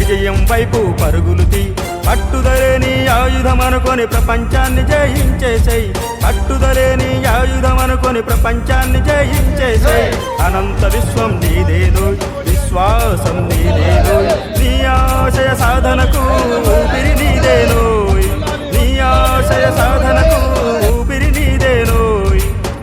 విజయం వైపు పరుగులు తీ పట్టుదలేని ఆయుధమనుకొని ప్రపంచాన్ని జయించేసేయ్ పట్టుదలేని ఆయుధమనుకొని ప్రపంచాన్ని జయించేసేయ్ అనంత విశ్వం నీదేను విశ్వాసం నీదేను నీ ఆశయ సాధనకు ఊపిరి నీదేను నీ ఆశయ సాధనకు ఊపిరి నీదేను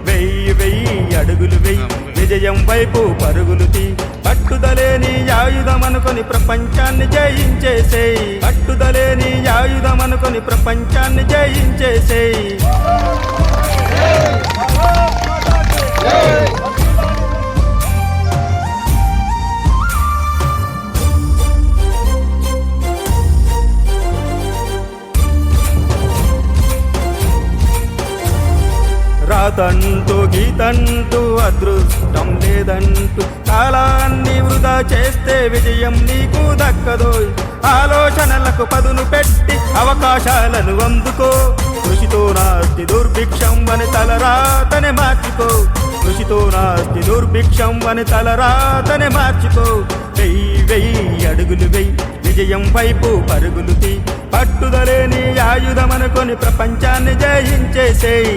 వెయ్యి వెయ్యి అడుగులు వెయ్యి విజయం వైపు పరుగులు తీ పట్టుదలేని ఆయుధమనుకొని ప్రపంచాన్ని జయించేసేయ్ పట్టుదలేని ఆయుధమనుకొని ప్రపంచాన్ని జయించేసేయ్ రాతంటూ గీతంటూ అదృష్టం లేదంటూ కాలాన్ని వృధా చేస్తే విజయం నీకు దక్కదోయ్ ఆలోచనలకు పదును పెట్టి అవకాశాలను అందుకో కృషితో నాస్తి దుర్భిక్షం అని తలరాతనే మార్చుకో కృషితో నాస్తి దుర్భిక్షం అని తలరాతనే మార్చుకో వెయ్యి వెయ్యి అడుగులు వెయ్యి విజయం వైపు పరుగులు తీ పట్టుదలేని ఆయుధమనుకొని ప్రపంచాన్ని జయించేసేయ్